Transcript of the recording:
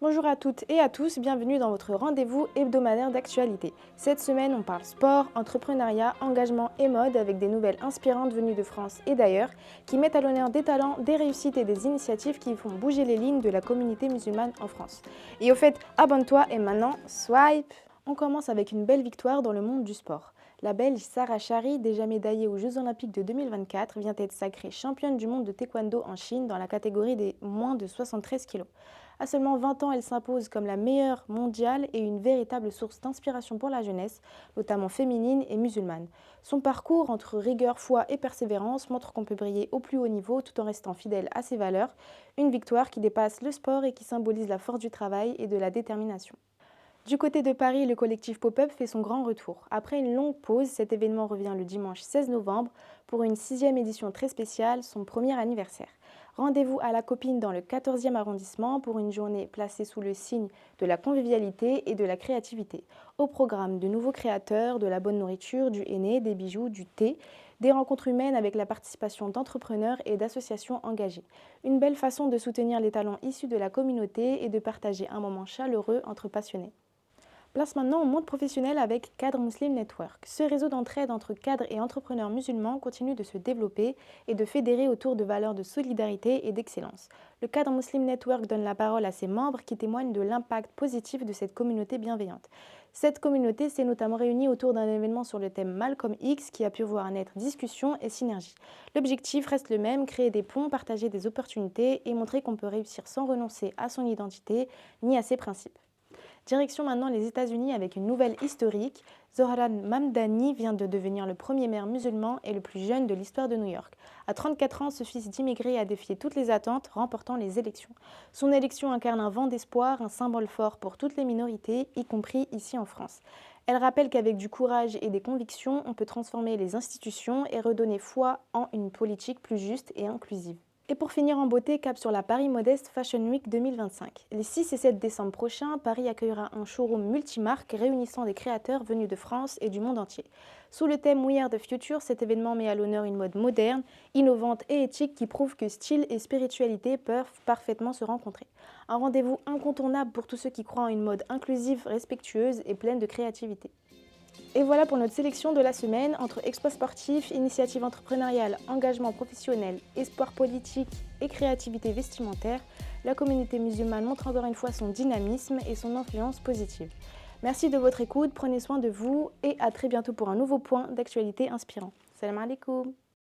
Bonjour à toutes et à tous, bienvenue dans votre rendez-vous hebdomadaire d'actualité. Cette semaine, on parle sport, entrepreneuriat, engagement et mode avec des nouvelles inspirantes venues de France et d'ailleurs qui mettent à l'honneur des talents, des réussites et des initiatives qui font bouger les lignes de la communauté musulmane en France. Et au fait, abonne-toi et maintenant, swipe! On commence avec une belle victoire dans le monde du sport. La Belge Sarah Chari, déjà médaillée aux Jeux Olympiques de 2024, vient être sacrée championne du monde de taekwondo en Chine dans la catégorie des moins de 73 kg. À seulement 20 ans, elle s'impose comme la meilleure mondiale et une véritable source d'inspiration pour la jeunesse, notamment féminine et musulmane. Son parcours entre rigueur, foi et persévérance montre qu'on peut briller au plus haut niveau tout en restant fidèle à ses valeurs, une victoire qui dépasse le sport et qui symbolise la force du travail et de la détermination. Du côté de Paris, le collectif Pop-Up fait son grand retour. Après une longue pause, cet événement revient le dimanche 16 novembre pour une 6e édition très spéciale, son premier anniversaire. Rendez-vous à la Copine dans le 14e arrondissement pour une journée placée sous le signe de la convivialité et de la créativité. Au programme de nouveaux créateurs, de la bonne nourriture, du henné, des bijoux, du thé, des rencontres humaines avec la participation d'entrepreneurs et d'associations engagées. Une belle façon de soutenir les talents issus de la communauté et de partager un moment chaleureux entre passionnés. Place maintenant au monde professionnel avec Cadre Muslim Network. Ce réseau d'entraide entre cadres et entrepreneurs musulmans continue de se développer et de fédérer autour de valeurs de solidarité et d'excellence. Le Cadre Muslim Network donne la parole à ses membres qui témoignent de l'impact positif de cette communauté bienveillante. Cette communauté s'est notamment réunie autour d'un événement sur le thème Malcolm X qui a pu voir naître discussion et synergie. L'objectif reste le même, créer des ponts, partager des opportunités et montrer qu'on peut réussir sans renoncer à son identité ni à ses principes. Direction maintenant les États-Unis avec une nouvelle historique. Zohran Mamdani vient de devenir le premier maire musulman et le plus jeune de l'histoire de New York. À 34 ans, ce fils d'immigré a défié toutes les attentes, remportant les élections. Son élection incarne un vent d'espoir, un symbole fort pour toutes les minorités, y compris ici en France. Elle rappelle qu'avec du courage et des convictions, on peut transformer les institutions et redonner foi en une politique plus juste et inclusive. Et pour finir en beauté, cap sur la Paris Modeste Fashion Week 2025. Les 6 et 7 décembre prochains, Paris accueillera un showroom multimarque réunissant des créateurs venus de France et du monde entier. Sous le thème We Are the Future, cet événement met à l'honneur une mode moderne, innovante et éthique qui prouve que style et spiritualité peuvent parfaitement se rencontrer. Un rendez-vous incontournable pour tous ceux qui croient en une mode inclusive, respectueuse et pleine de créativité. Et voilà pour notre sélection de la semaine entre exploits sportifs, initiatives entrepreneuriales, engagement professionnel, espoir politique et créativité vestimentaire. La communauté musulmane montre encore une fois son dynamisme et son influence positive. Merci de votre écoute, prenez soin de vous et à très bientôt pour un nouveau point d'actualité inspirant. Salam alaikum.